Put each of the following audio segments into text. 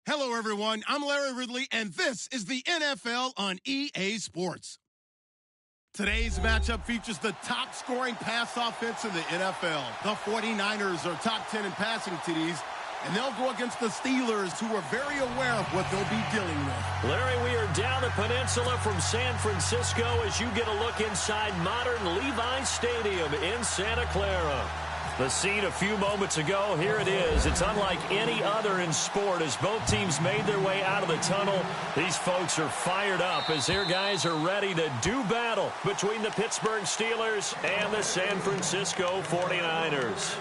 Hello, everyone. I'm Larry Ridley, and this is the NFL on EA Sports. Today's matchup features the top-scoring pass offense in the NFL. The 49ers are top 10 in passing TDs, and they'll go against the Steelers, who are very aware of what they'll be dealing with. Larry, we are down the peninsula from San Francisco as you get a look inside modern Levi Stadium in Santa Clara. The scene a few moments ago, here it is. It's unlike any other in sport as both teams made their way out of the tunnel. These folks are fired up as their guys are ready to do battle between the Pittsburgh Steelers and the San Francisco 49ers.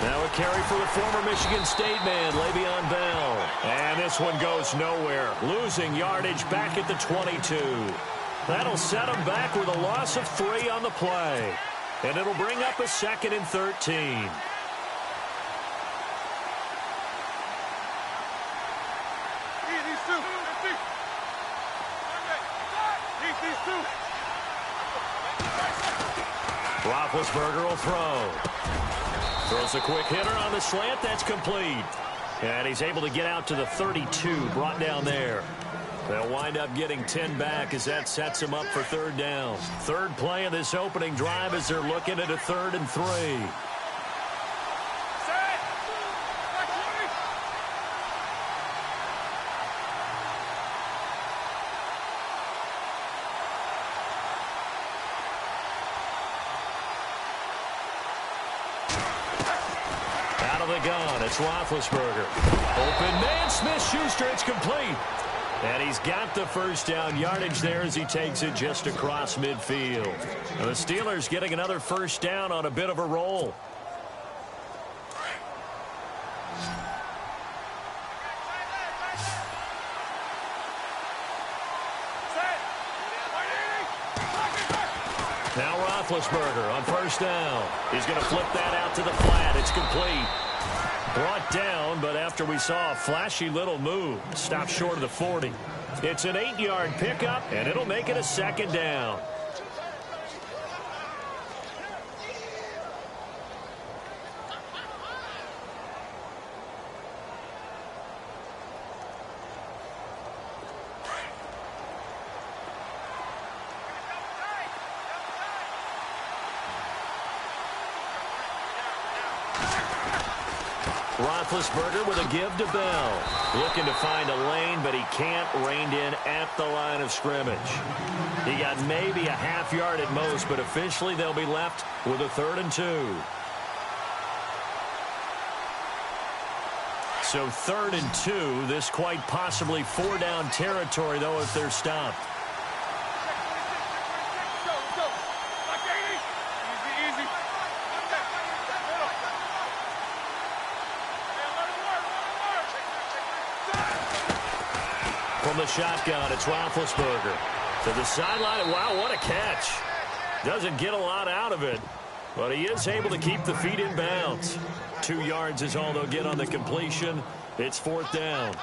Now a carry for the former Michigan State man, Le'Veon Bell. And this one goes nowhere. Losing yardage back at the 22. That'll set him back with a loss of 3 on the play. And it'll bring up a 2nd and 13. Roethlisberger will throw. Throws a quick hitter on the slant. That's complete. And he's able to get out to the 32, brought down there. They'll wind up getting 10 back as that sets him up for 3rd down. Third play of this opening drive as they're looking at a 3rd and 3. It's Roethlisberger. Open man, Smith-Schuster, it's complete. And he's got the first down yardage there as he takes it just across midfield. And the Steelers getting another first down on a bit of a roll. Now Roethlisberger on first down. He's going to flip that out to the flat. It's complete. Brought down, but after we saw a flashy little move, stopped short of the 40. It's an 8-yard pickup, and it'll make it a 2nd down. Roethlisberger with a give to Bell. Looking to find a lane, but he can't. Reined in at the line of scrimmage. He got maybe a half yard at most, but officially they'll be left with a 3rd and 2. So 3rd and 2. This quite possibly 4-down territory, though, if they're stopped. From the shotgun, it's Roethlisberger. To the sideline. Wow, what a catch. Doesn't get a lot out of it, but he is able to keep the feet in bounds. 2 yards is all they'll get on the completion. It's 4th down.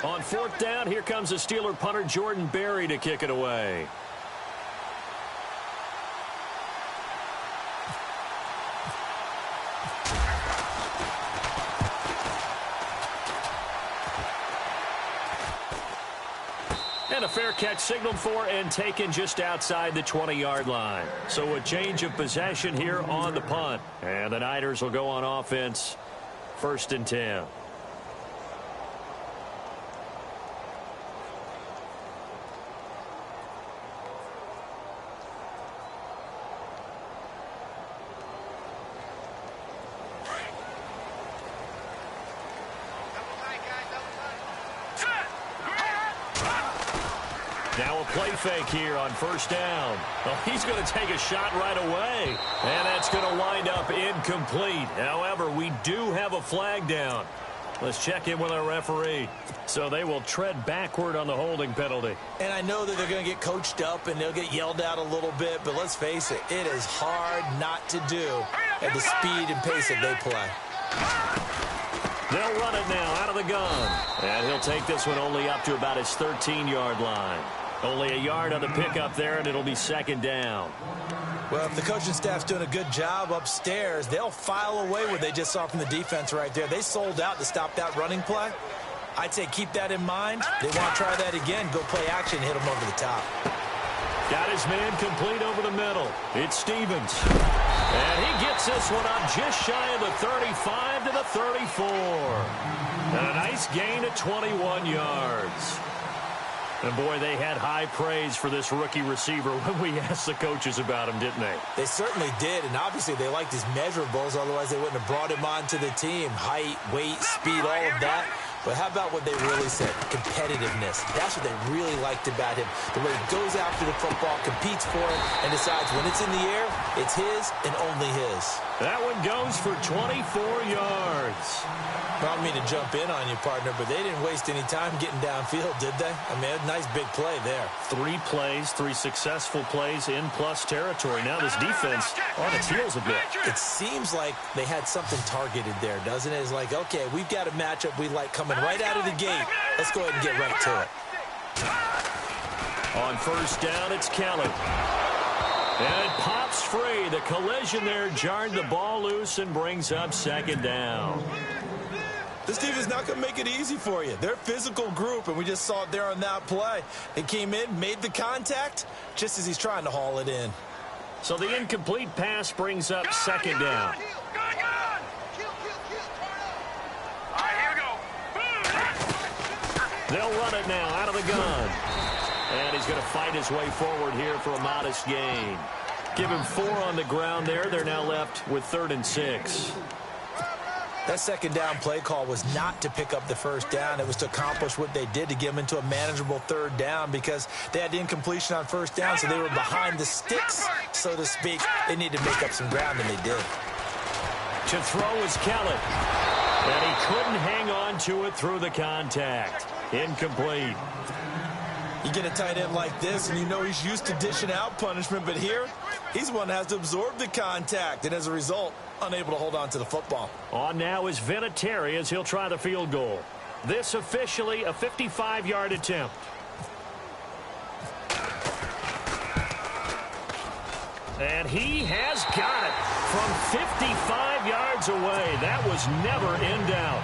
On 4th down, here comes the Steeler punter Jordan Berry to kick it away. And a fair catch signaled for and taken just outside the 20-yard line. So a change of possession here on the punt. And the Niners will go on offense. 1st and 10. Now a play fake here on first down. Oh, he's going to take a shot right away. And that's going to wind up incomplete. However, we do have a flag down. Let's check in with our referee. So they will tread backward on the holding penalty. And I know that they're going to get coached up and they'll get yelled at a little bit, but let's face it, it is hard not to do at the speed and pace that they play. They'll run it now out of the gun. And he'll take this one only up to about his 13-yard line. Only a yard on the pickup there, and it'll be second down. Well, if the coaching staff's doing a good job upstairs, they'll file away what they just saw from the defense right there. They sold out to stop that running play. I'd say keep that in mind. They want to try that again. Go play action, hit them over the top. Got his man complete over the middle. It's Stevens. And he gets this one up just shy of the 35 to the 34. And a nice gain of 21 yards. And, boy, they had high praise for this rookie receiver when we asked the coaches about him, didn't they? They certainly did, and obviously they liked his measurables. Otherwise, they wouldn't have brought him onto the team. Height, weight, speed, all of that. But how about what they really said? Competitiveness. That's what they really liked about him. The way he goes after the football, competes for it, and decides when it's in the air, it's his and only his. That one goes for 24 yards. I don't mean to jump in on you, partner, but they didn't waste any time getting downfield, did they? I mean, a nice big play there. 3 plays, 3 successful plays in plus territory. Now this defense on its heels a bit. It seems like they had something targeted there, doesn't it? It's like, okay, we've got a matchup we like coming right out of the gate. Let's go ahead and get right to it. On first down, it's Kelly. And it pops free. The collision there jarred the ball loose and brings up second down. This team is not going to make it easy for you. They're a physical group, and we just saw it there on that play. They came in, made the contact, just as he's trying to haul it in. So the incomplete pass brings up second down. They'll run it now out of the gun. And he's going to fight his way forward here for a modest gain. Give him 4 on the ground there. They're now left with 3rd and 6. That second down play call was not to pick up the first down. It was to accomplish what they did to get them into a manageable 3rd down because they had the incompletion on first down, so they were behind the sticks, so to speak. They needed to make up some ground, and they did. To throw is Kelly. And he couldn't hang on to it through the contact. Incomplete. You get a tight end like this, and you know he's used to dishing out punishment, but here, he's the one that has to absorb the contact, and as a result, unable to hold on to the football. On now is Vinatieri as he'll try the field goal. This officially a 55-yard attempt. And he has got it from 55 yards away. That was never in doubt.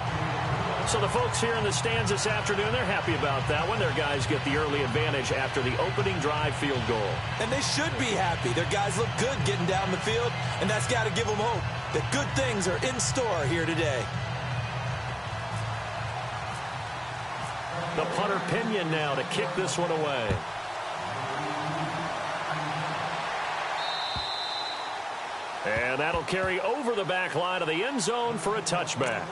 So the folks here in the stands this afternoon, they're happy about that one. Their guys get the early advantage after the opening drive field goal. And they should be happy. Their guys look good getting down the field, and that's got to give them hope that good things are in store here today. The punter Pinion now to kick this one away. And that'll carry over the back line of the end zone for a touchback.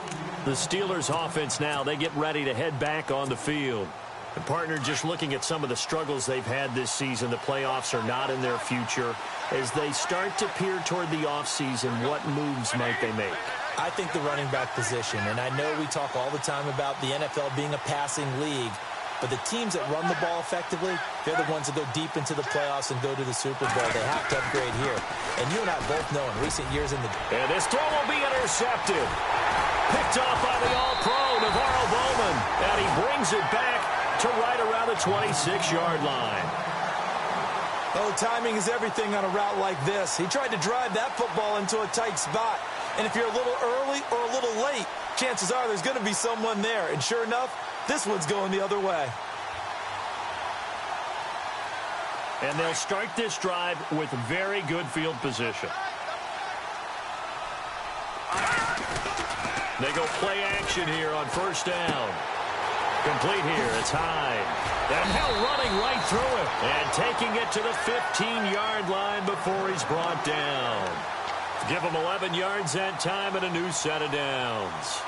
The Steelers offense now, they get ready to head back on the field. The partner, just looking at some of the struggles they've had this season, the playoffs are not in their future. As they start to peer toward the offseason, what moves might they make? I think the running back position, and I know we talk all the time about the NFL being a passing league, but the teams that run the ball effectively, they're the ones that go deep into the playoffs and go to the Super Bowl. They have to upgrade here. And you and I both know in recent years in the... And this throw will be intercepted. Picked off by the All-Pro, Navarro Bowman. And he brings it back to right around the 26-yard line. Oh, timing is everything on a route like this. He tried to drive that football into a tight spot. And if you're a little early or a little late, chances are there's going to be someone there. And sure enough, this one's going the other way. And they'll start this drive with very good field position. They go play action here on first down. Complete here. It's Hyde. And now running right through it. And taking it to the 15-yard line before he's brought down. Give him 11 yards that time and a new set of downs.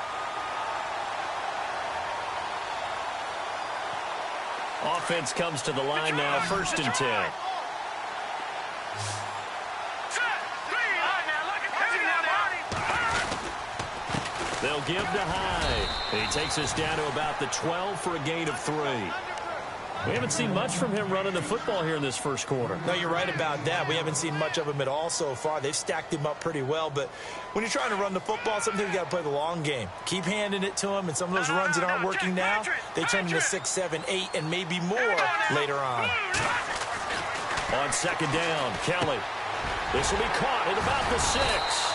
Offense comes to the line now, 1st and 10. They'll give to Hyde. He takes us down to about the 12 for a gain of 3. We haven't seen much from him running the football here in this first quarter. No, you're right about that. We haven't seen much of him at all so far. They've stacked him up pretty well, but when you're trying to run the football, sometimes you got to play the long game. Keep handing it to him, and some of those runs that aren't working now, they turn into 6, 7, 8, and maybe more later on. On 2nd down, Kelly. This will be caught at about the 6.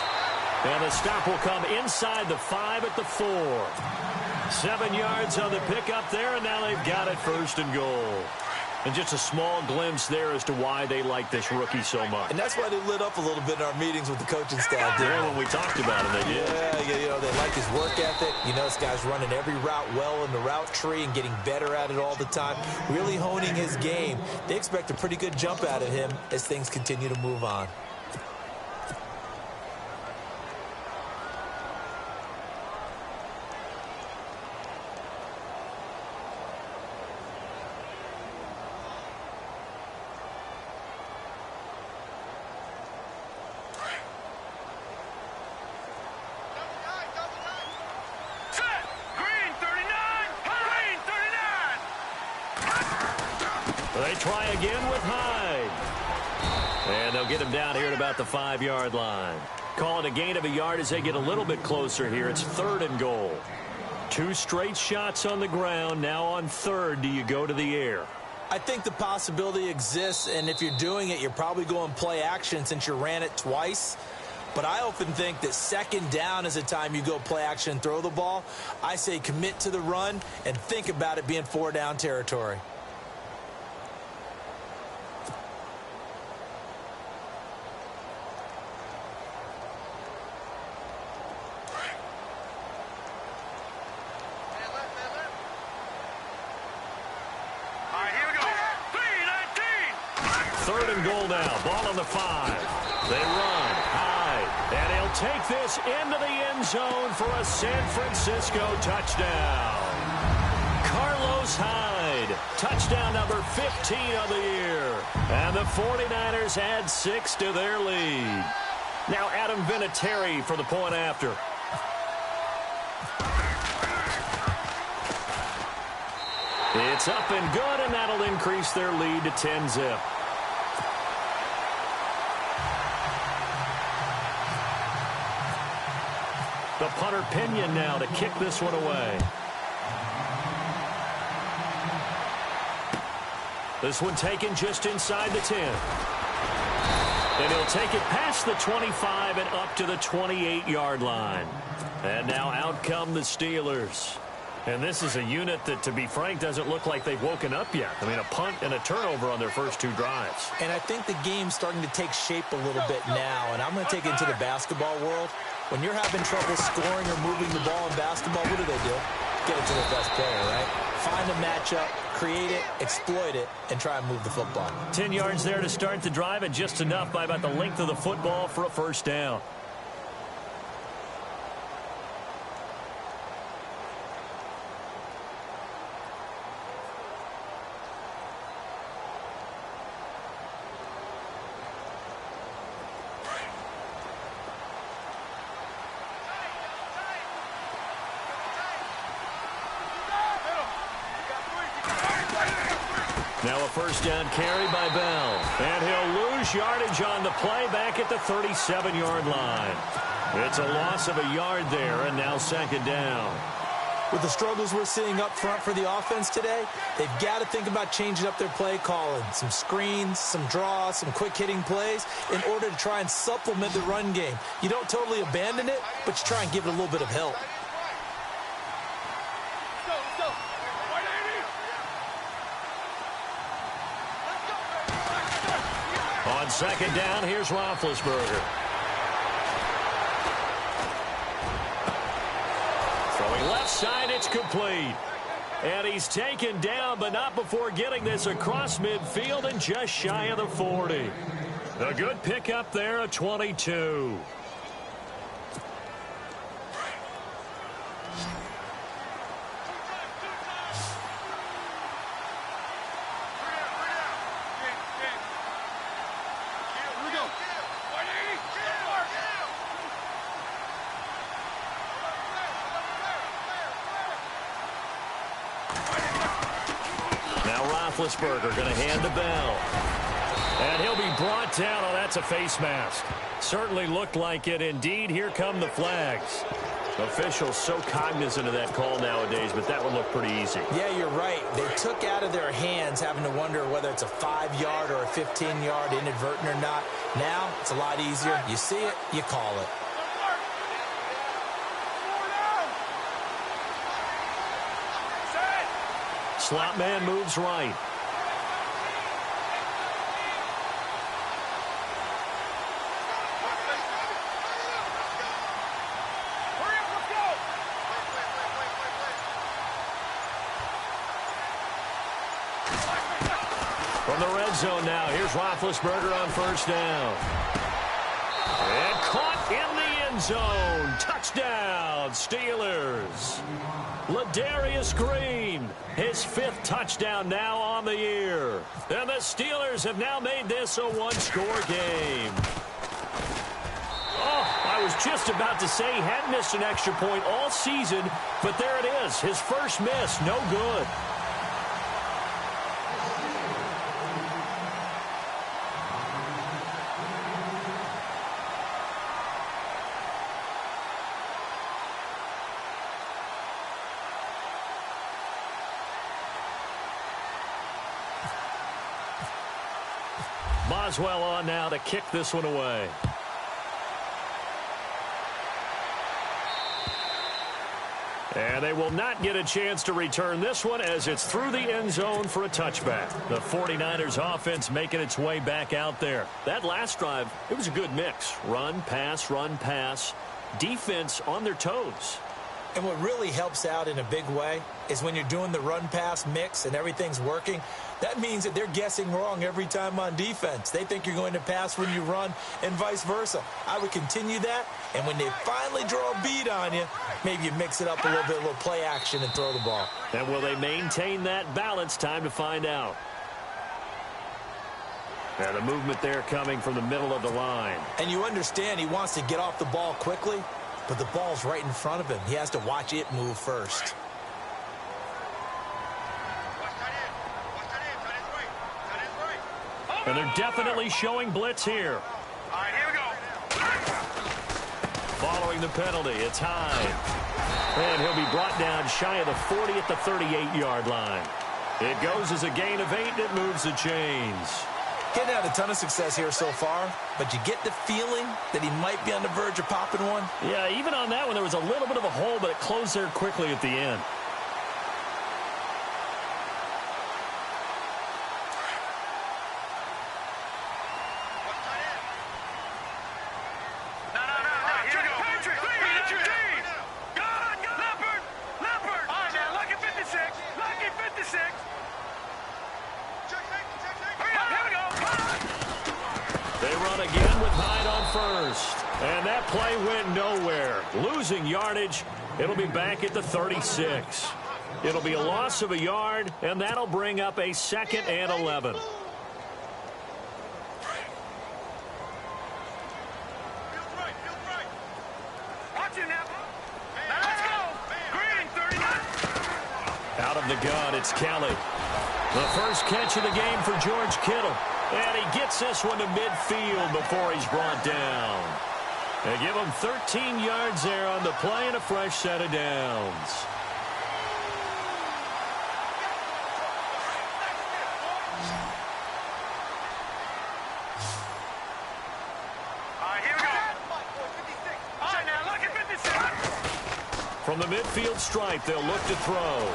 And the stop will come inside the 5 at the 4. 7 yards on the pickup there, and now they've got it 1st and goal. And just a small glimpse there as to why they like this rookie so much. And that's why they lit up a little bit in our meetings with the coaching staff. Yeah, when we talked about him, they did. Yeah, you know, they like his work ethic. You know, this guy's running every route well in the route tree and getting better at it all the time, really honing his game. They expect a pretty good jump out of him as things continue to move on. They try again with Hyde. And they'll get him down here at about the 5-yard line. Call it a gain of a yard as they get a little bit closer here. It's 3rd and goal. 2 straight shots on the ground. Now on 3rd, do you go to the air? I think the possibility exists, and if you're doing it, you're probably going play action since you ran it twice. But I often think that 2nd down is a time you go play action and throw the ball. I say commit to the run and think about it being 4-down territory. Goal now. Ball on the 5. They run high. And he'll take this into the end zone for a San Francisco touchdown. Carlos Hyde. Touchdown number 15 of the year. And the 49ers add 6 to their lead. Now Adam Vinatieri for the point after. It's up and good, and that'll increase their lead to 10-zip. The punter Pinion now to kick this one away. This one taken just inside the 10. And he'll take it past the 25 and up to the 28-yard line. And now out come the Steelers. And this is a unit that, to be frank, doesn't look like they've woken up yet. I mean, a punt and a turnover on their first 2 drives. And I think the game's starting to take shape a little bit now. And I'm going to take it into the basketball world. When you're having trouble scoring or moving the ball in basketball, what do? Get it to the best player, right? Find a matchup, create it, exploit it, and try and move the football. 10 yards there to start the drive, and just enough by about the length of the football for a 1st down. Now a 1st down carry by Bell. And he'll lose yardage on the play back at the 37-yard line. It's a loss of a yard there, and now 2nd down. With the struggles we're seeing up front for the offense today, they've got to think about changing up their play calling. Some screens, some draws, some quick-hitting plays in order to try and supplement the run game. You don't totally abandon it, but you try and give it a little bit of help. On 2nd down, here's Roethlisberger. Throwing left side, it's complete. And he's taken down, but not before getting this across midfield and just shy of the 40. A good pickup there, a 22. Roethlisberger going to hand to Bell. And he'll be brought down. Oh, that's a face mask. Certainly looked like it. Indeed, here come the flags. Officials so cognizant of that call nowadays, but that one looked pretty easy. Yeah, you're right. They took out of their hands having to wonder whether it's a 5-yard or a 15-yard inadvertent or not. Now, it's a lot easier. You see it, you call it. Slot man moves right. From the red zone now, here's Roethlisberger on first down. And caught in the end zone. Touchdown, Steelers. Ladarius Green, his 5th touchdown now on the year. And the Steelers have now made this a one-score game. Oh, I was just about to say he hadn't missed an extra point all season, but there it is, his first miss, no good. Boswell on now to kick this one away. And they will not get a chance to return this one as it's through the end zone for a touchback. The 49ers offense making its way back out there. That last drive, it was a good mix. Run, pass, defense on their toes. And what really helps out in a big way is when you're doing the run-pass mix and everything's working, that means that they're guessing wrong every time on defense. They think you're going to pass when you run and vice versa. I would continue that, and when they finally draw a beat on you, maybe you mix it up a little play action and throw the ball. And will they maintain that balance? Time to find out. And the movement there coming from the middle of the line. And you understand he wants to get off the ball quickly, but the ball's right in front of him. He has to watch it move first. And they're definitely showing blitz here. All right, here we go. Following the penalty, it's Hyde. And he'll be brought down shy of the 40 at the 38-yard line. It goes as a gain of 8, and it moves the chains. Getting out a ton of success here so far, but you get the feeling that he might be on the verge of popping one. Yeah, even on that one, there was a little bit of a hole, but it closed there quickly at the end. And that play went nowhere. Losing yardage. It'll be back at the 36. It'll be a loss of a yard, and that'll bring up a 2nd and 11. Out of the gun, it's Kelly. The first catch of the game for George Kittle. And he gets this one to midfield before he's brought down. They give him 13 yards there on the play and a fresh set of downs. All right, here we go. All right, now look at 56. From the midfield stripe, they'll look to throw.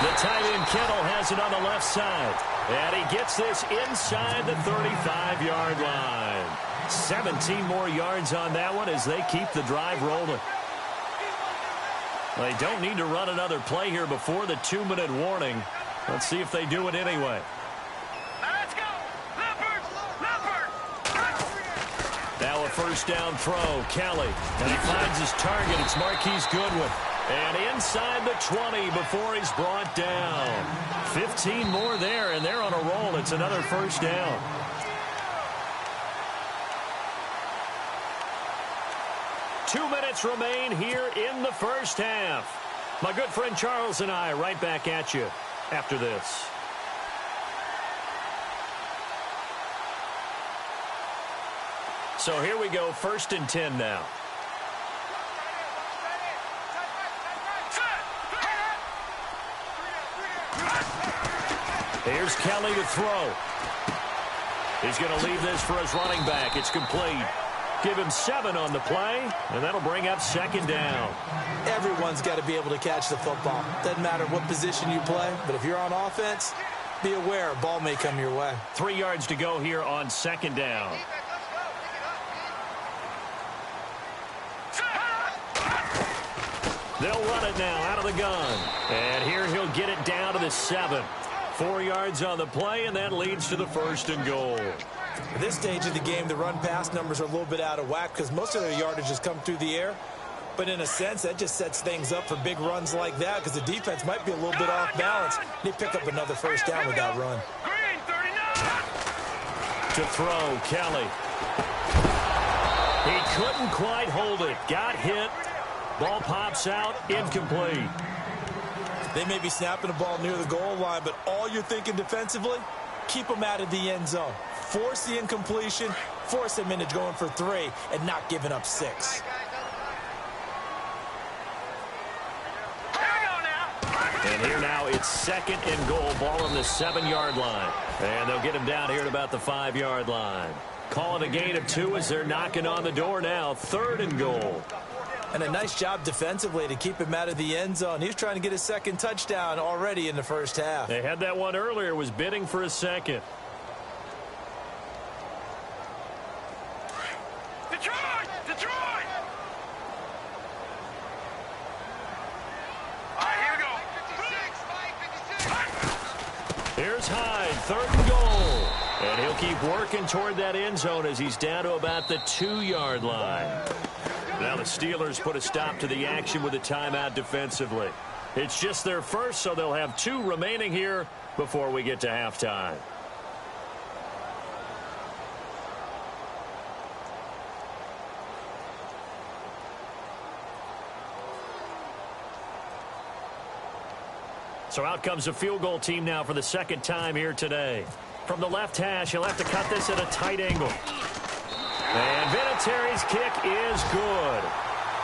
The tight end Kittle has it on the left side. And he gets this inside the 35-yard line. 17 more yards on that one as they keep the drive rolling. They don't need to run another play here before the 2-minute warning. Let's see if they do it anyway. Let's go. Leopard. Now a first down throw. Kelly. And he finds his target. It's Marquise Goodwin. And inside the 20 before he's brought down. 15 more there, and they're on a roll. It's another first down. Two minutes remain here in the first half. My good friend Charles and I right back at you. after this. So here we go, 1st and 10 now. Here's Kelly to throw. He's going to leave this for his running back. It's complete. Give him 7 on the play, and that'll bring up 2nd down. Everyone's got to be able to catch the football. Doesn't matter what position you play, but if you're on offense, be aware a ball may come your way. 3 yards to go here on 2nd down. They'll run it now out of the gun. And here he'll get it down to the 7. 4 yards on the play, and that leads to the 1st and goal. At this stage of the game, the run-pass numbers are a little bit out of whack because most of their yardage has come through the air. But in a sense, that just sets things up for big runs like that because the defense might be a little bit off balance. They pick up another 1st down with that run. To throw, Kelly. He couldn't quite hold it. Got hit. Ball pops out, incomplete. They may be snapping the ball near the goal line, but all you're thinking defensively, keep them out of the end zone. Force the incompletion, force them into going for 3, and not giving up 6. And here now it's 2nd and goal, ball on the 7-yard line. And they'll get him down here at about the 5-yard line. Calling a gain of 2 as they're knocking on the door now, 3rd and goal. And a nice job defensively to keep him out of the end zone. He was trying to get his 2nd touchdown already in the 1st half. They had that one earlier, was bidding for a 2nd. Detroit! Detroit! All right, here we go. Here's Hyde, 3rd and goal. And he'll keep working toward that end zone as he's down to about the 2-yard line. Now the Steelers put a stop to the action with a timeout defensively. It's just their 1st, so they'll have 2 remaining here before we get to halftime. So out comes a field goal team now for the 2nd time here today. From the left hash, he'll have to cut this at a tight angle. And Vinatieri's kick is good.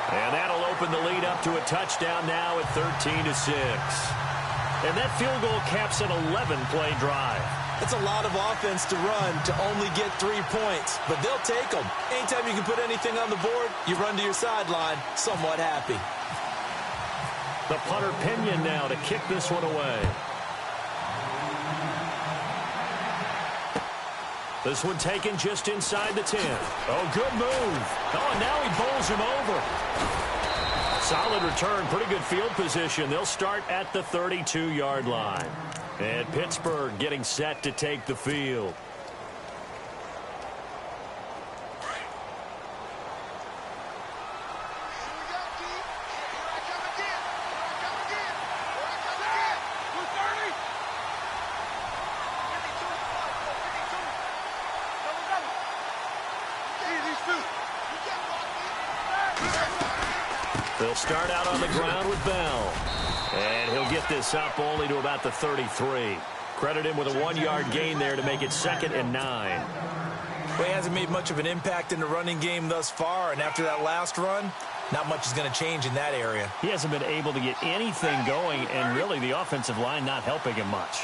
And that'll open the lead up to a touchdown now at 13-6. And that field goal caps an 11-play drive. It's a lot of offense to run to only get 3 points, but they'll take them. Anytime you can put anything on the board, you run to your sideline somewhat happy. The punter Pinion now to kick this one away. This one taken just inside the 10. Oh, good move. Oh, and now he bowls him over. Solid return, pretty good field position. They'll start at the 32-yard line. And Pittsburgh getting set to take the field. They'll start out on the ground with Bell. And he'll get this up only to about the 33. Credit him with a 1-yard gain there to make it 2nd and 9. Well, he hasn't made much of an impact in the running game thus far, and after that last run, not much is going to change in that area. He hasn't been able to get anything going, and really the offensive line not helping him much.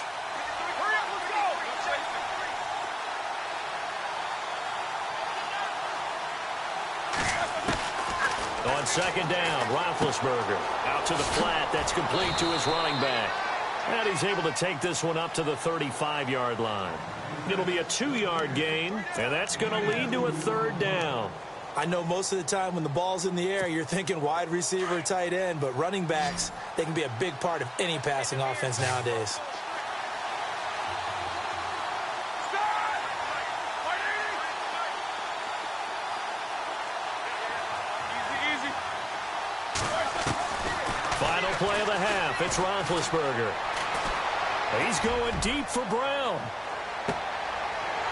On 2nd down, Roethlisberger out to the flat. That's complete to his running back. And he's able to take this one up to the 35-yard line. It'll be a 2-yard gain, and that's going to lead to a 3rd down. I know most of the time when the ball's in the air, you're thinking wide receiver, tight end, but running backs, they can be a big part of any passing offense nowadays. Final play of the half. It's Roethlisberger. He's going deep for Brown.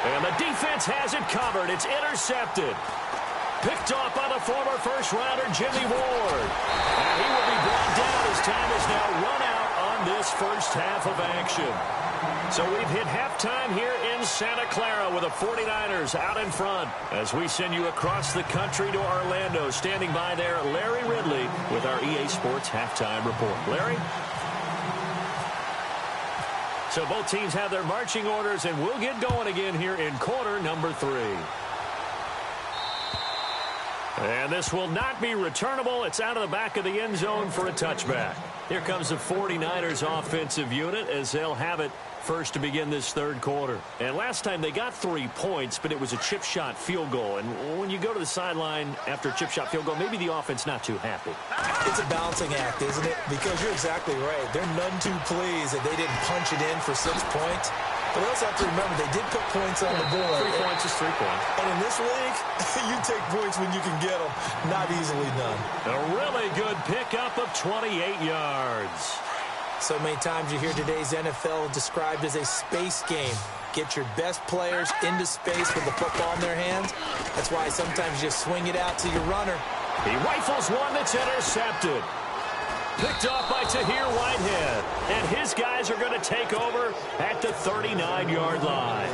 And the defense has it covered. It's intercepted. Picked off by the former first-rounder Jimmy Ward. And he will be brought down as time is now run out on this first half of action. So we've hit halftime here in Santa Clara with the 49ers out in front. As we send you across the country to Orlando, standing by there, Larry Ridley with our EA Sports halftime report. Larry? So both teams have their marching orders, and we'll get going again here in quarter number 3. And this will not be returnable. It's out of the back of the end zone for a touchback. Here comes the 49ers offensive unit as they'll have it first to begin this third quarter. And last time they got 3 points, but it was a chip shot field goal. And when you go to the sideline after a chip shot field goal, maybe the offense not too happy. It's a balancing act, isn't it? Because you're exactly right. They're none too pleased that they didn't punch it in for 6 points. But we also have to remember they did put points on the board. 3 points is 3 points. And in this league, you take points when you can get them. Not easily done. A really good pickup of 28 yards. So many times you hear today's NFL described as a space game. Get your best players into space with the football in their hands. That's why sometimes you just swing it out to your runner. He rifles one that's intercepted. Picked off by Tahir Whitehead. And his guys are going to take over at the 39-yard line.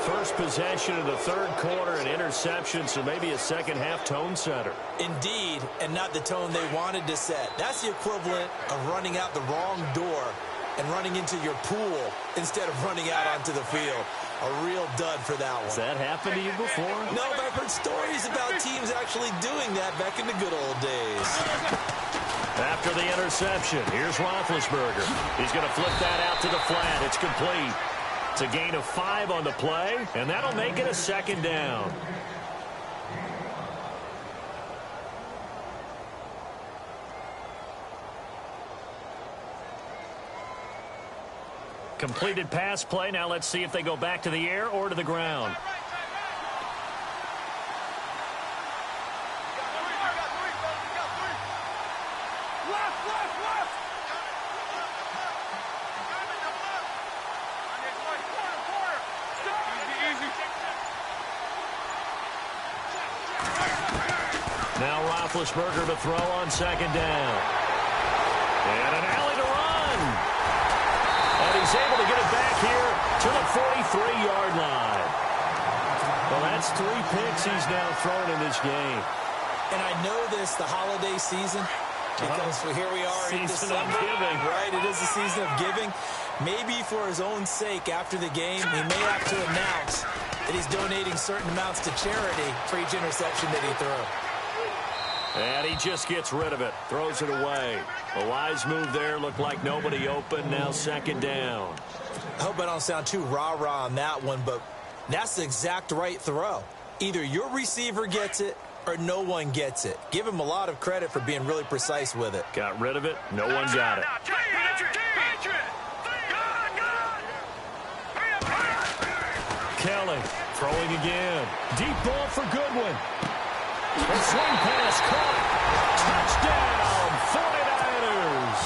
First possession of the third quarter, an interception, so maybe a second-half tone setter. Indeed, and not the tone they wanted to set. That's the equivalent of running out the wrong door and running into your pool instead of running out onto the field. A real dud for that one. Has that happened to you before? No, but I've heard stories about teams actually doing that back in the good old days. After the interception, here's Roethlisberger. He's going to flip that out to the flat. It's complete. It's a gain of 5 on the play, and that'll make it a second down. Completed pass play. Now let's see if they go back to the air or to the ground. Now Roethlisberger to throw on second down. And an alley to run. And he's able to get it back here to the 43-yard line. Well, that's 3 picks he's now thrown in this game. And I know this, the holiday season, because here we are in December. Season of giving. Right, it is the season of giving. Maybe for his own sake after the game, he may have to announce that he's donating certain amounts to charity for each interception that he threw. And he just gets rid of it, throws it away. A wise move there, looked like nobody open, now second down. I hope I don't sound too rah-rah on that one, but that's the exact right throw. Either your receiver gets it or no one gets it. Give him a lot of credit for being really precise with it. Got rid of it, no one got it. Kelly throwing again. Deep ball for Goodwin. A swing pass caught. Touchdown, 49ers.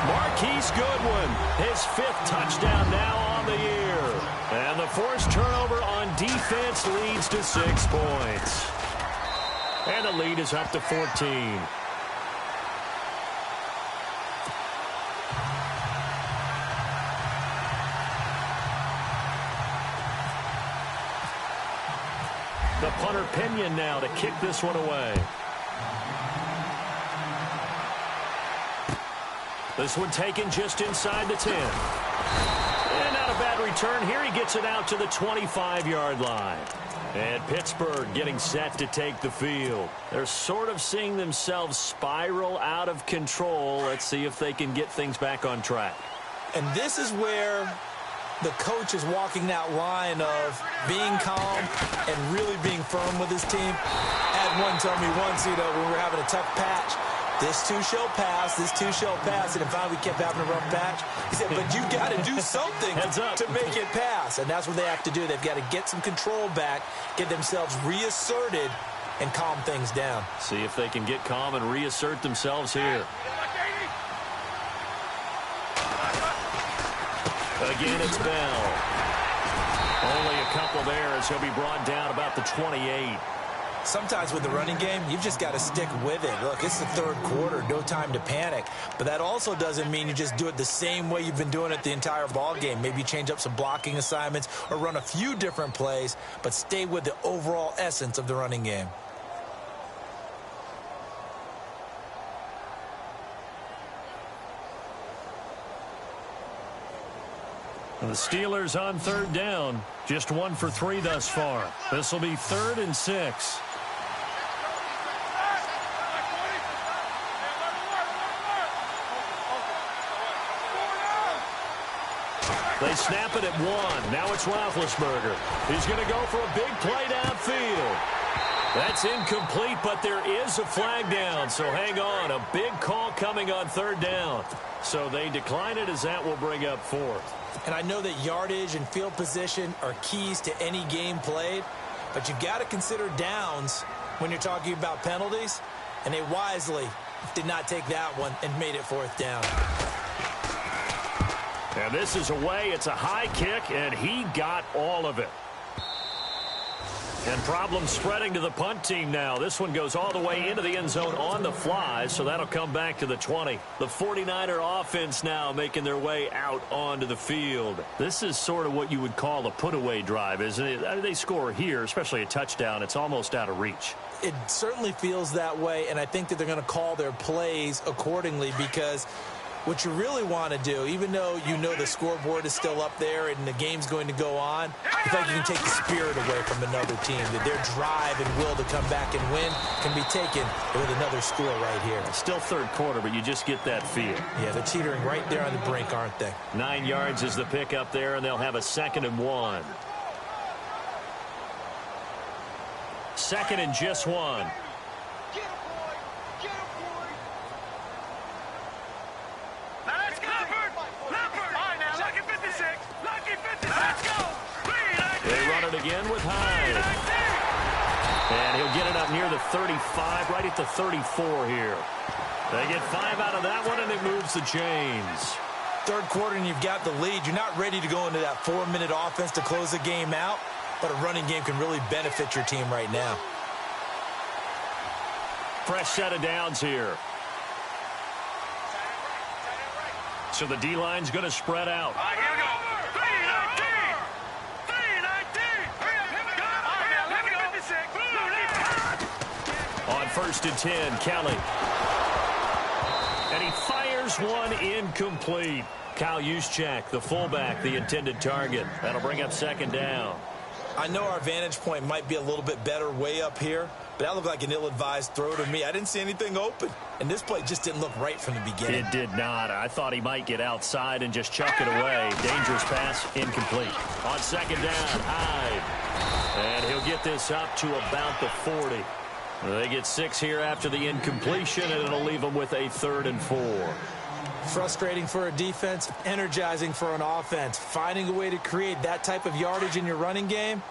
Marquise Goodwin, his 5th touchdown now on the year. And the forced turnover on defense leads to 6 points. And the lead is up to 14. The punter Pinion now to kick this one away. This one taken just inside the 10. And not a bad return here. He gets it out to the 25-yard line. And Pittsburgh getting set to take the field. They're sort of seeing themselves spiral out of control. Let's see if they can get things back on track. And this is where the coach is walking that line of being calm and really being firm with his team. I had one tell me once, when we were having a tough patch, this too shall pass, this too shall pass. And then finally we kept having a rough patch. He said, but you got to do something to make it pass. And that's what they have to do. They've got to get some control back, get themselves reasserted, and calm things down. See if they can get calm and reassert themselves here. Again, it's Bell. Only a couple there as he'll be brought down about the 28. Sometimes with the running game, you've just got to stick with it. Look, it's the third quarter, no time to panic. But that also doesn't mean you just do it the same way you've been doing it the entire ball game. Maybe change up some blocking assignments or run a few different plays, but stay with the overall essence of the running game. The Steelers on third down. Just 1 for 3 thus far. This will be 3rd and 6. They snap it at 1. Now it's Roethlisberger. He's going to go for a big play downfield. That's incomplete, but there is a flag down, so hang on. A big call coming on third down. So they decline it as that will bring up 4th. And I know that yardage and field position are keys to any game played, but you've got to consider downs when you're talking about penalties, and they wisely did not take that one and made it 4th down. And this is away. It's a high kick, and he got all of it. And problems spreading to the punt team now. This one goes all the way into the end zone on the fly, so that'll come back to the 20. The 49er offense now making their way out onto the field. This is sort of what you would call a put-away drive, isn't it? They score here, especially a touchdown. It's almost out of reach. It certainly feels that way, and I think that they're going to call their plays accordingly because what you really want to do, even though you know the scoreboard is still up there and the game's going to go on, you think you can take the spirit away from another team, that their drive and will to come back and win can be taken with another score right here. Still third quarter, but you just get that feel. Yeah, they're teetering right there on the brink, aren't they? 9 yards is the pick up there, and they'll have a 2nd and 1. 2nd and just 1. Again with Hyde. And he'll get it up near the 35, right at the 34 here. They get 5 out of that one, and it moves the chains. Third quarter, and you've got the lead. You're not ready to go into that 4-minute offense to close the game out, but a running game can really benefit your team right now. Fresh set of downs here. So the D-line's going to spread out. Here we go. On 1st and 10, Kelly. And he fires one incomplete. Kyle Juszczyk, the fullback, the intended target. That'll bring up 2nd down. I know our vantage point might be a little bit better way up here, but that looked like an ill-advised throw to me. I didn't see anything open, and this play just didn't look right from the beginning. It did not. I thought he might get outside and just chuck it away. Dangerous pass, incomplete. On 2nd down, Hyde. And he'll get this up to about the 40. They get 6 here after the incompletion, and it'll leave them with a 3rd and 4. Frustrating for a defense, energizing for an offense. Finding a way to create that type of yardage in your running game,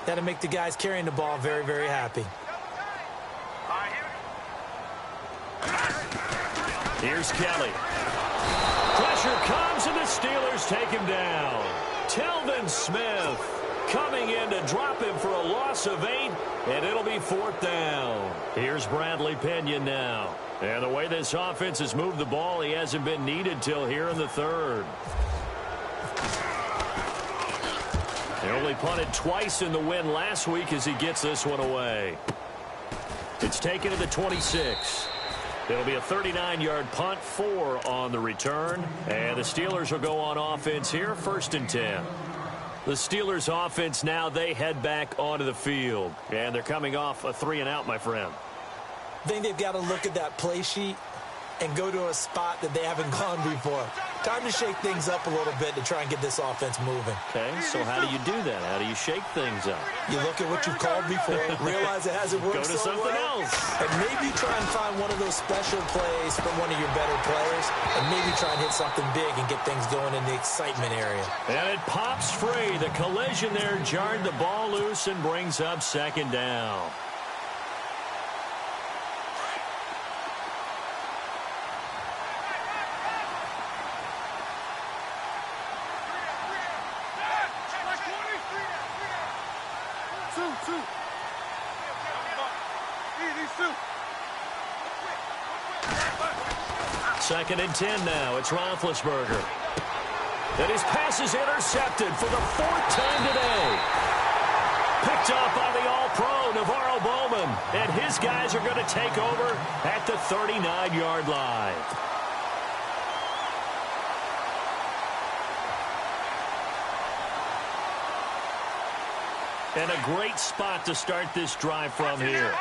that'll make the guys carrying the ball very, very happy. Here's Kelly. Pressure comes, and the Steelers take him down. Telvin Smith coming in to drop him for a loss of 8, and it'll be 4th down. Here's Bradley Pinion now. And the way this offense has moved the ball, he hasn't been needed till here in the 3rd. He only punted twice in the win last week as he gets this one away. It's taken to the 26. It'll be a 39-yard punt, 4 on the return. And the Steelers will go on offense here, 1st and 10. The Steelers offense now, they head back onto the field. And they're coming off a 3-and-out, my friend. I think they've got to look at that play sheet and go to a spot that they haven't gone before. Time to shake things up a little bit to try and get this offense moving. Okay, so how do you do that? How do you shake things up? You look at what you've called before, realize it hasn't worked Go to so something well, else. and maybe try and find one of those special plays from one of your better players, and maybe try and hit something big and get things going in the excitement area. And it pops free. The collision there jarred the ball loose and brings up 2nd down. Second and 10 now. It's Roethlisberger. And his pass is intercepted for the fourth time today. Picked up by the All-Pro, Navarro Bowman. And his guys are going to take over at the 39-yard line. And a great spot to start this drive from here.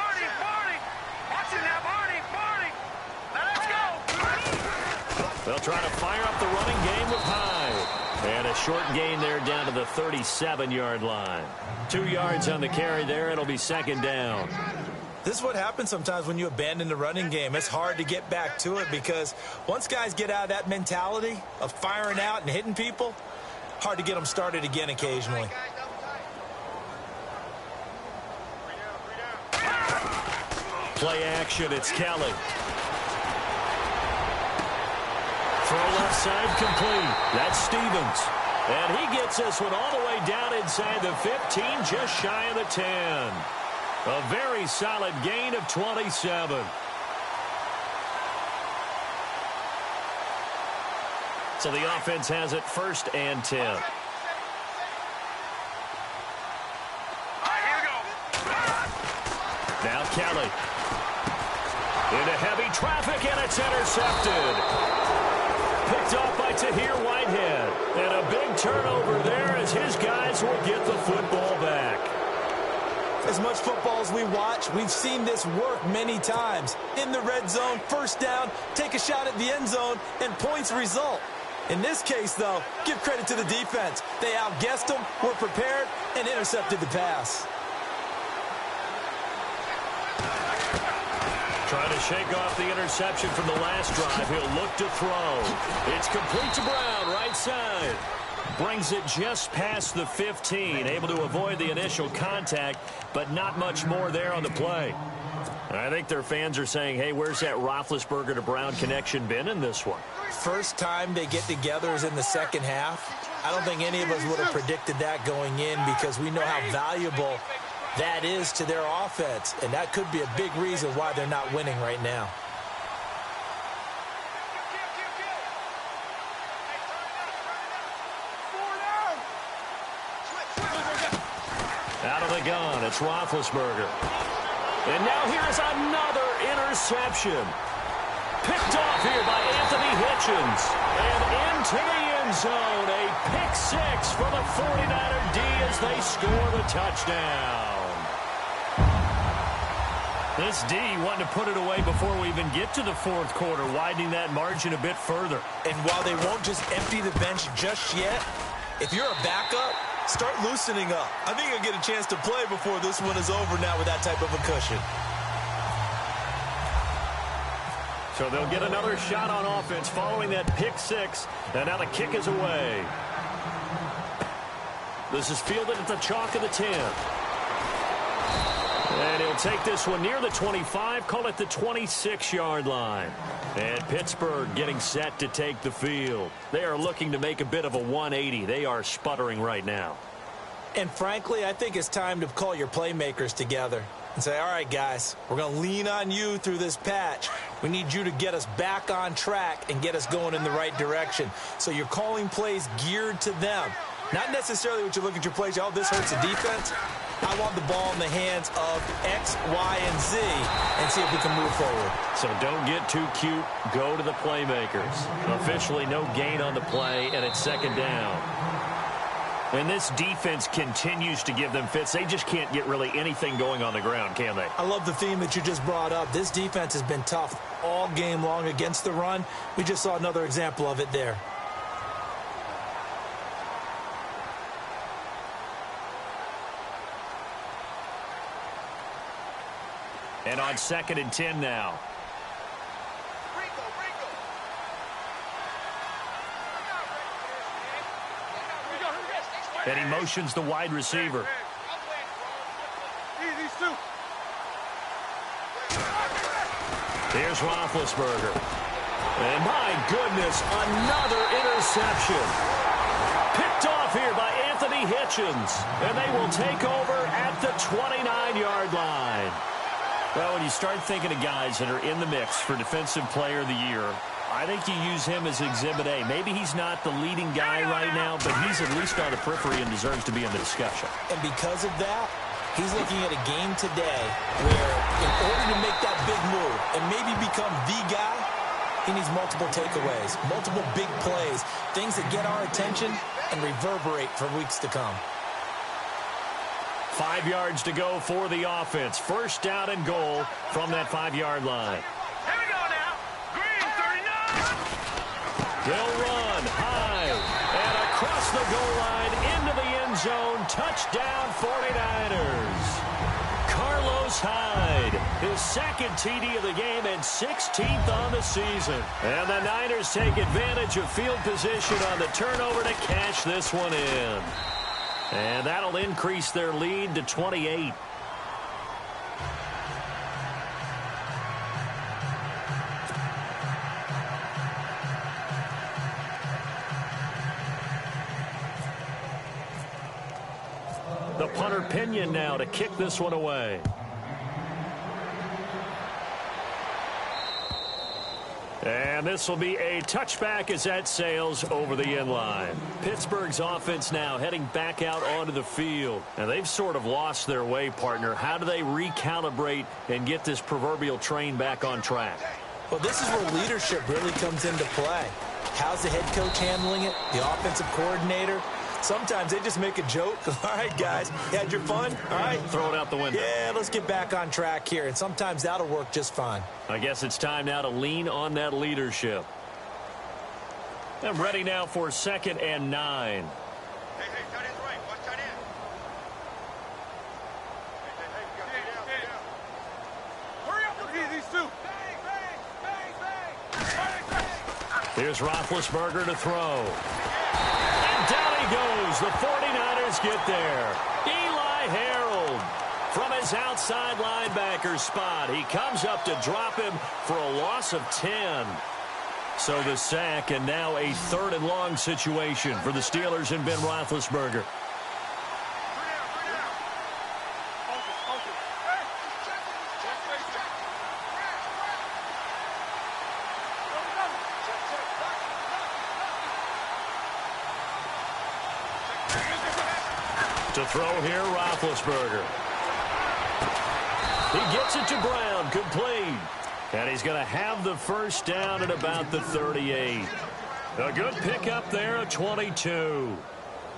They'll try to fire up the running game with Hyde. And a short gain there down to the 37-yard line. 2 yards on the carry there. It'll be second down. This is what happens sometimes when you abandon the running game. It's hard to get back to it because once guys get out of that mentality of firing out and hitting people, hard to get them started again occasionally. Play action, it's Kelly. Throw left side complete. That's Stevens. And he gets this one all the way down inside the 15, just shy of the 10. A very solid gain of 27. So the offense has it first and 10. Now Kelly. Into heavy traffic, and it's intercepted. Picked off by Tahir Whitehead. And a big turnover there as his guys will get the football back. As much football as we watch, we've seen this work many times. In the red zone, first down, take a shot at the end zone, and points result. In this case, though, give credit to the defense. They outguessed them, were prepared, and intercepted the pass. Trying to shake off the interception from the last drive. He'll look to throw. It's complete to Brown, right side. Brings it just past the 15. Able to avoid the initial contact, but not much more there on the play. I think their fans are saying, hey, where's that Roethlisberger to Brown connection been in this one? First time they get together is in the second half. I don't think any of us would have predicted that going in because we know how valuable that is to their offense, and that could be a big reason why they're not winning right now. Out of the gun, it's Roethlisberger. And now here's another interception. Picked off here by Anthony Hitchens. And into the end zone, a pick six for the 49er D as they score the touchdown. This D wanting to put it away before we even get to the fourth quarter, widening that margin a bit further. And while they won't just empty the bench just yet, if you're a backup, start loosening up. I think you'll get a chance to play before this one is over now with that type of a cushion. So they'll get another shot on offense following that pick six. And now the kick is away. This is fielded at the chalk of the 10. And he'll take this one near the 25, call it the 26-yard line. And Pittsburgh getting set to take the field. They are looking to make a bit of a 180. They are sputtering right now. And frankly, I think it's time to call your playmakers together and say, all right, guys, we're going to lean on you through this patch. We need you to get us back on track and get us going in the right direction. So you're calling plays geared to them. Not necessarily what you look at your plays, oh, this hurts the defense. I want the ball in the hands of X, Y, and Z and see if we can move forward. So don't get too cute. Go to the playmakers. Officially no gain on the play, and it's second down. And this defense continues to give them fits. They just can't get really anything going on the ground, can they? I love the theme that you just brought up. This defense has been tough all game long against the run. We just saw another example of it there. And on second and 10 now. And he motions the wide receiver. Here's Roethlisberger. And my goodness, another interception. Picked off here by Anthony Hitchens. And they will take over at the 29-yard line. Well, when you start thinking of guys that are in the mix for Defensive Player of the Year, I think you use him as Exhibit A. Maybe he's not the leading guy right now, but he's at least on the periphery and deserves to be in the discussion. And because of that, he's looking at a game today where in order to make that big move and maybe become the guy, he needs multiple takeaways, multiple big plays, things that get our attention and reverberate for weeks to come. 5 yards to go for the offense. First down and goal from that 5-yard line. Here we go now. Green, 39. They'll run high and across the goal line into the end zone. Touchdown 49ers. Carlos Hyde, his second TD of the game and 16th on the season. And the Niners take advantage of field position on the turnover to cash this one in. And that'll increase their lead to 28. The punter Pinion now to kick this one away. And this will be a touchback as that sails over the end line. Pittsburgh's offense now heading back out onto the field. And they've sort of lost their way, partner. How do they recalibrate and get this proverbial train back on track? Well, this is where leadership really comes into play. How's the head coach handling it? The offensive coordinator? Sometimes they just make a joke. All right, guys, you had your fun? All right. Throw it out the window. Yeah, let's get back on track here. And sometimes that'll work just fine. I guess it's time now to lean on that leadership. I'm ready now for 2nd and 9. Hey, tight end's right. Watch tight end. Hey, hurry up. Look at these two. Bang. Here's Roethlisberger to throw. And down he goes. The 49ers get there. Eli Harold from his outside linebacker spot. He comes up to drop him for a loss of 10. So the sack, and now a 3rd and long situation for the Steelers and Ben Roethlisberger. To throw here, Roethlisberger. He gets it to Brown, complete. And he's going to have the first down at about the 38. A good pickup there at 22.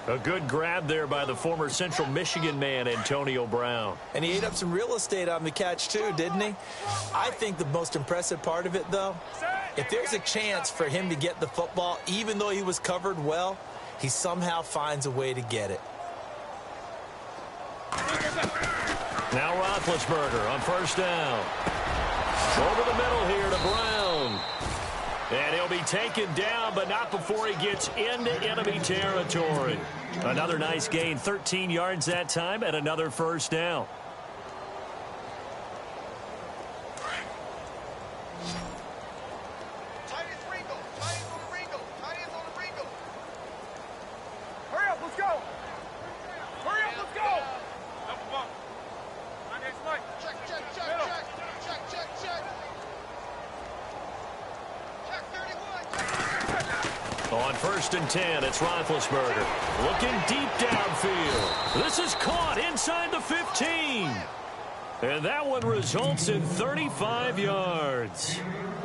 A good grab there by the former Central Michigan man, Antonio Brown. And he ate up some real estate on the catch, too, didn't he? I think the most impressive part of it, though, if there's a chance for him to get the football, even though he was covered well, he somehow finds a way to get it. Now Roethlisberger on first down. Over the middle here to Brown. And he'll be taken down, but not before he gets into enemy territory. Another nice gain, 13 yards that time, and another first down. Hurry up, let's go. On 1st and 10, it's Roethlisberger. Looking deep downfield. This is caught inside the 15. And that one results in 35 yards.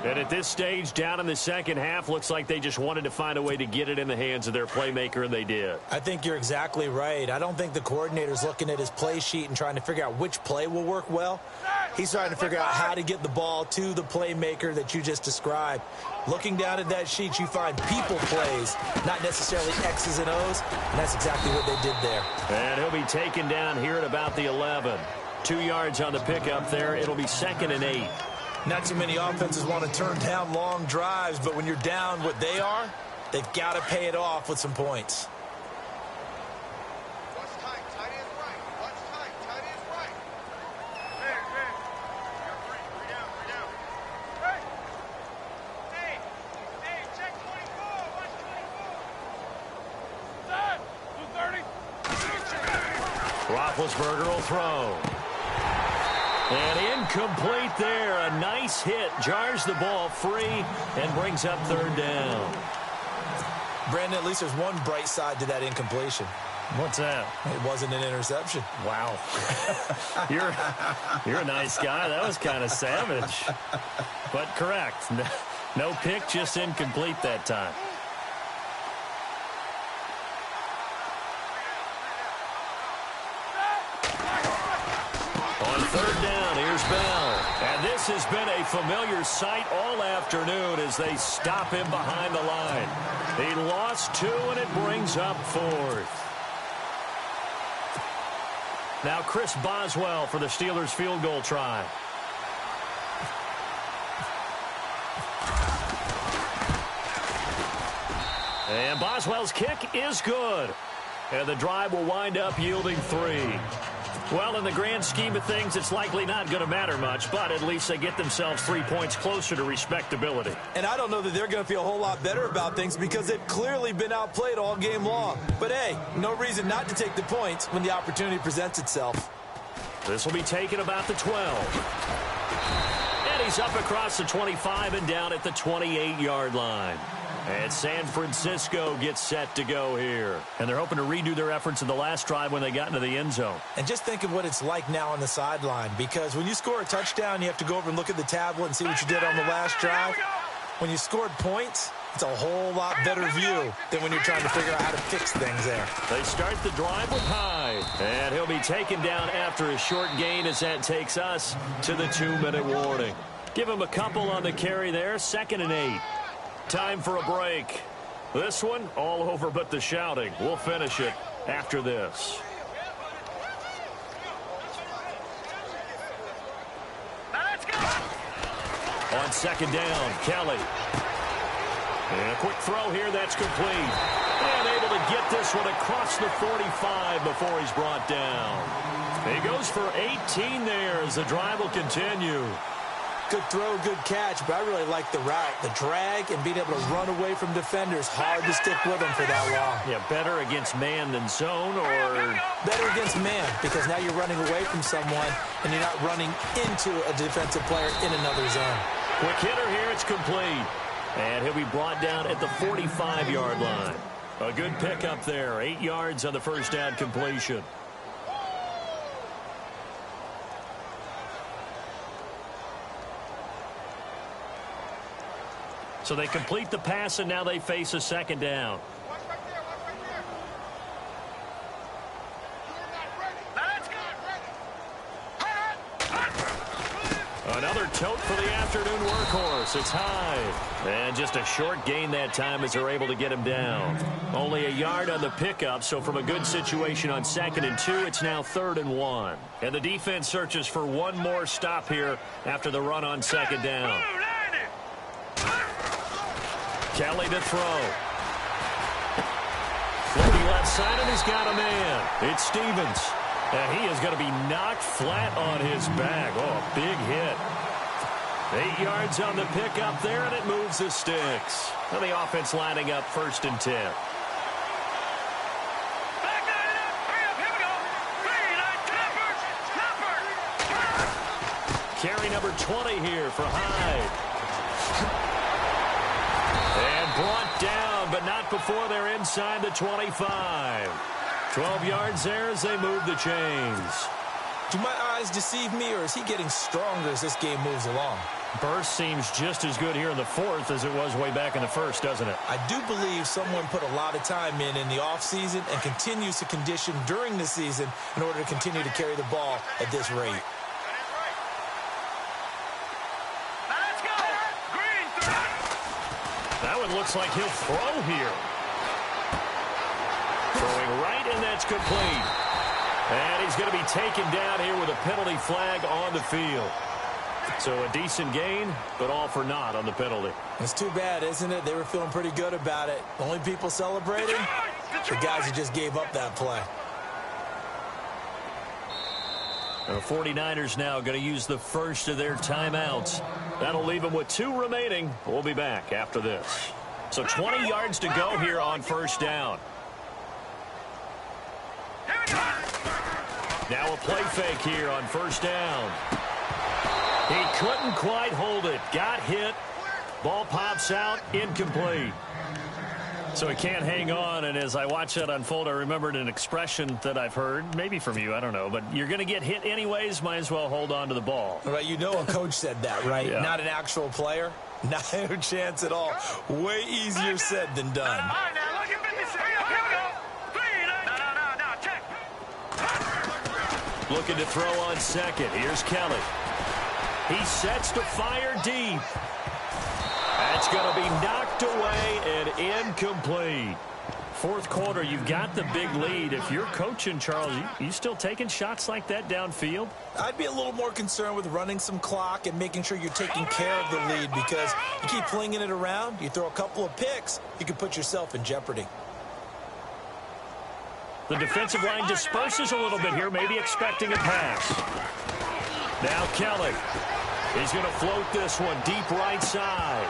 And at this stage, down in the second half, looks like they just wanted to find a way to get it in the hands of their playmaker, and they did. I think you're exactly right. I don't think the coordinator's looking at his play sheet and trying to figure out which play will work well. He's trying to figure out how to get the ball to the playmaker that you just described. Looking down at that sheet, you find people plays, not necessarily X's and O's, and that's exactly what they did there. And he'll be taken down here at about the 11. 2 yards on the pickup there. It'll be 2nd and 8. Not too many offenses want to turn down long drives, but when you're down what they are, they've got to pay it off with some points. Watch tight. Tight end's right. Watch tight. Tight end's right. Hey. Three down. Hey, check 24. Watch 24. Set. 230. Roethlisberger will throw. And incomplete there. A nice hit. Jars the ball free and brings up third down. Brandon, at least there's one bright side to that incompletion. What's that? It wasn't an interception. Wow. You're a nice guy. That was kind of savage. But correct. No pick, just incomplete that time. On third down, here's Bell. And this has been a familiar sight all afternoon as they stop him behind the line. He lost 2, and it brings up 4th. Now Chris Boswell for the Steelers field goal try. And Boswell's kick is good. And the drive will wind up yielding 3. Well, in the grand scheme of things, it's likely not going to matter much, but at least they get themselves 3 points closer to respectability. And I don't know that they're going to feel a whole lot better about things because they've clearly been outplayed all game long. But, hey, no reason not to take the points when the opportunity presents itself. This will be taken about the 12. And he's up across the 25 and down at the 28-yard line. And San Francisco gets set to go here. And they're hoping to redo their efforts in the last drive when they got into the end zone. And just think of what it's like now on the sideline, because when you score a touchdown, you have to go over and look at the tablet and see what you did on the last drive. When you scored points, it's a whole lot better view than when you're trying to figure out how to fix things there. They start the drive with Hyde. And he'll be taken down after a short gain as that takes us to the 2-minute warning. Give him a couple on the carry there, 2nd and 8. Time for a break. This one, all over but the shouting. We'll finish it after this. On 2nd down, Kelly. And a quick throw here, that's complete. And able to get this one across the 45 before he's brought down. He goes for 18 there as the drive will continue. Good throw, good catch, but I really like the route. The drag and being able to run away from defenders. Hard to stick with them for that long. Yeah, better against man than zone, or better against man, because now you're running away from someone and you're not running into a defensive player in another zone. Quick hitter here, it's complete. And he'll be brought down at the 45-yard line. A good pickup there, 8 yards on the first down completion. So they complete the pass, and now they face a 2nd down. Another tote for the afternoon workhorse. It's Hyde. And just a short gain that time as they're able to get him down. Only a yard on the pickup, so from a good situation on 2nd and 2, it's now 3rd and 1. And the defense searches for one more stop here after the run on 2nd down. Kelly to throw. Looking left side, and he's got a man. It's Stevens. And he is going to be knocked flat on his back. Oh, a big hit. 8 yards on the pickup there, and it moves the sticks. And the offense lining up 1st and 10. Carry number 20 here for Hyde. And brought down, but not before they're inside the 25. 12 yards there as they move the chains. Do my eyes deceive me, or is he getting stronger as this game moves along? Burst seems just as good here in the 4th as it was way back in the 1st, doesn't it? I do believe someone put a lot of time in the offseason and continues to condition during the season in order to continue to carry the ball at this rate. That one looks like he'll throw here. Throwing right, and that's complete. And he's going to be taken down here with a penalty flag on the field. So a decent gain, but all for naught on the penalty. It's too bad, isn't it? They were feeling pretty good about it. The only people celebrating, the guys who just gave up that play. The 49ers now going to use the first of their timeouts. That'll leave them with 2 remaining. We'll be back after this. So 20 yards to go here on 1st down. Now a play fake here on 1st down. He couldn't quite hold it. Got hit. Ball pops out. Incomplete. So he can't hang on, and as I watch that unfold, I remembered an expression that I've heard, maybe from you, I don't know, but you're going to get hit anyways, might as well hold on to the ball. Right, you know a coach said that, right? Yeah. Not an actual player. Not a chance at all. Way easier said than done. All right, now, look at 56. Here we go. No, check. Looking to throw on second. Here's Kelly. He sets to fire deep. That's going to be knocked away and incomplete. Fourth quarter, you've got the big lead. If you're coaching, Charles, you still taking shots like that downfield? I'd be a little more concerned with running some clock and making sure you're taking care of the lead, because you keep flinging it around, you throw a couple of picks, you can put yourself in jeopardy. The defensive line disperses a little bit here, maybe expecting a pass. Now Kelly. He's going to float this one deep right side.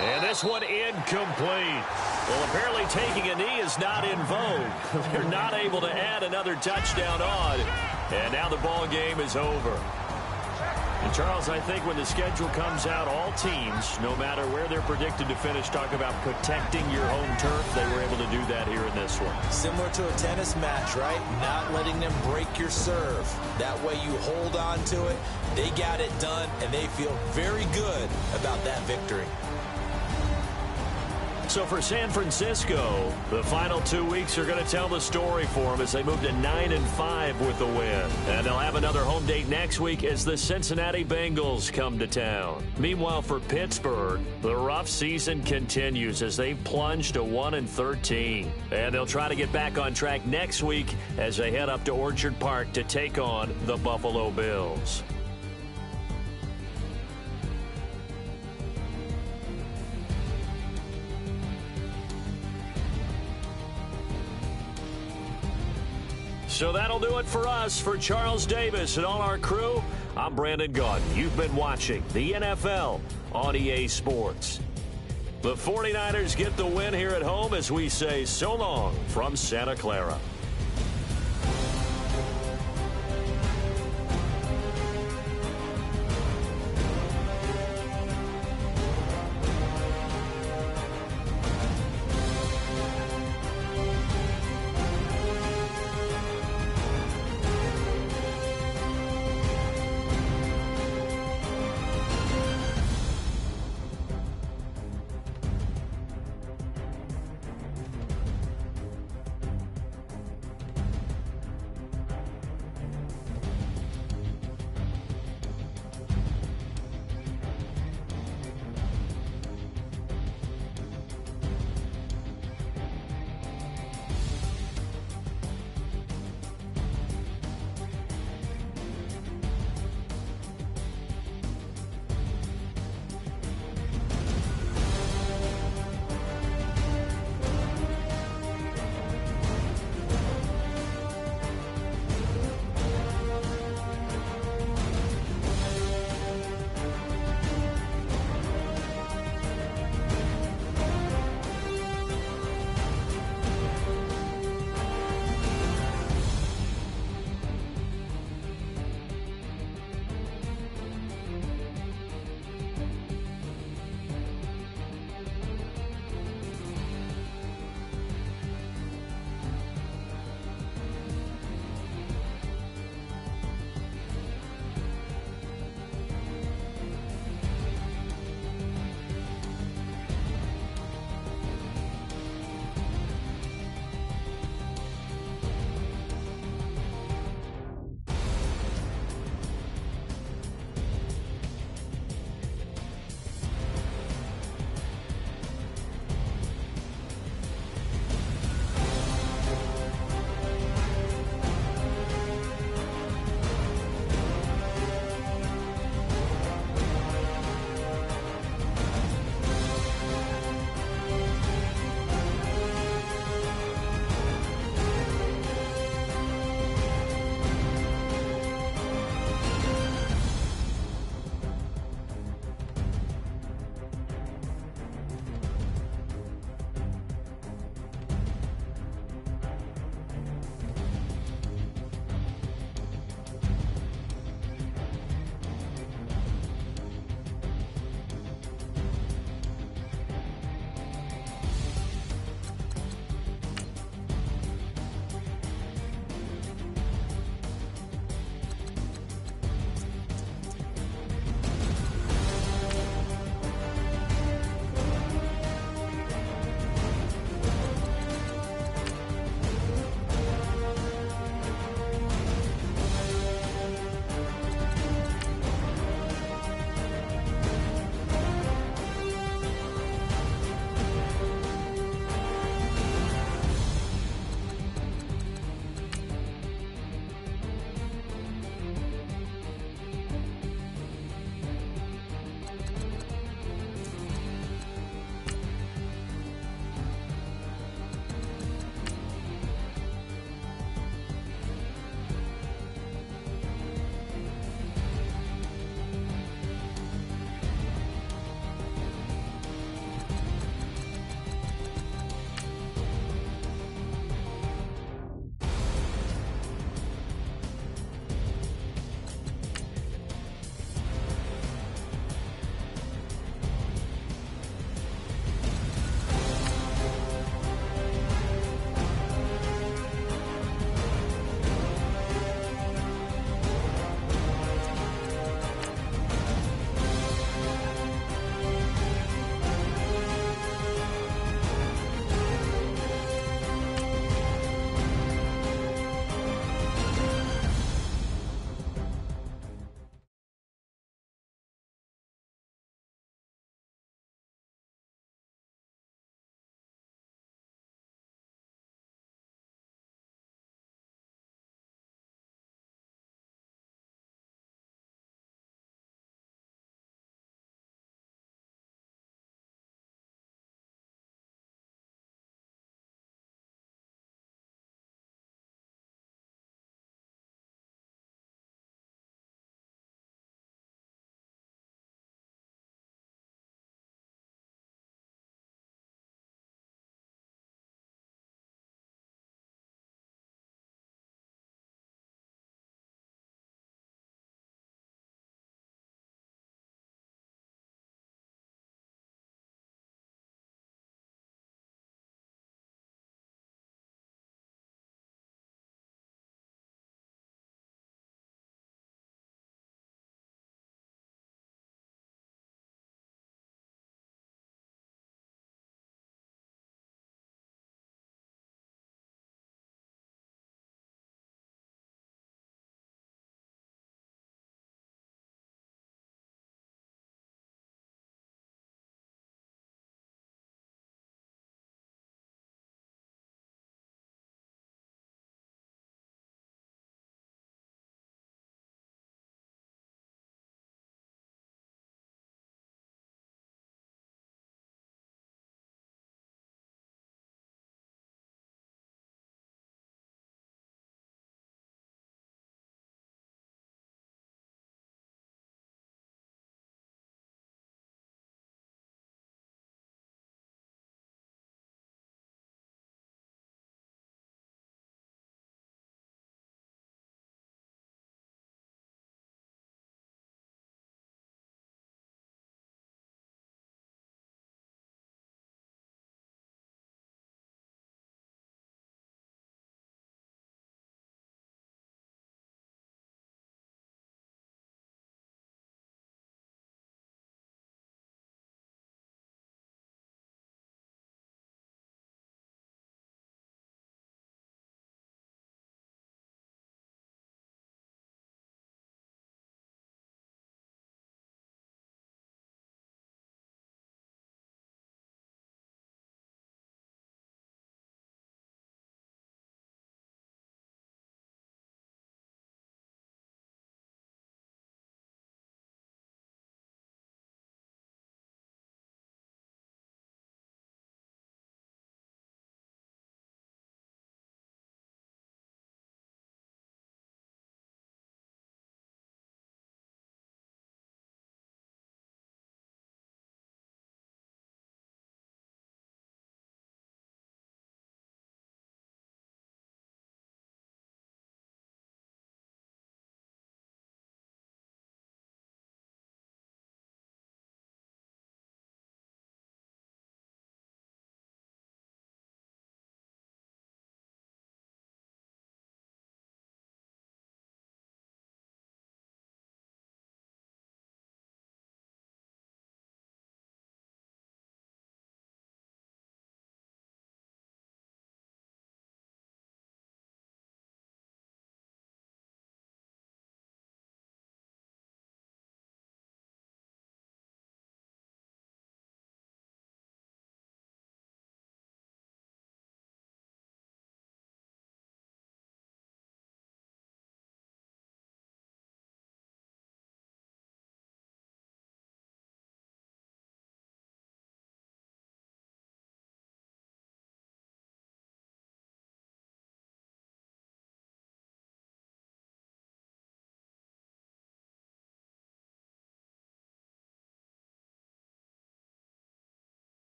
And this one incomplete. Well, apparently taking a knee is not in vogue. They're not able to add another touchdown on. And now the ball game is over. And Charles, I think when the schedule comes out, all teams, no matter where they're predicted to finish, talk about protecting your home turf. They were able to do that here in this one. Similar to a tennis match, right? Not letting them break your serve. That way you hold on to it. They got it done, and they feel very good about that victory. So for San Francisco, the final 2 weeks are going to tell the story for them as they move to 9-5 with the win. And they'll have another home date next week as the Cincinnati Bengals come to town. Meanwhile, for Pittsburgh, the rough season continues as they plunge to 1-13. And they'll try to get back on track next week as they head up to Orchard Park to take on the Buffalo Bills. So that'll do it for us. For Charles Davis and all our crew, I'm Brandon Gaudin. You've been watching the NFL on EA Sports. The 49ers get the win here at home as we say so long from Santa Clara.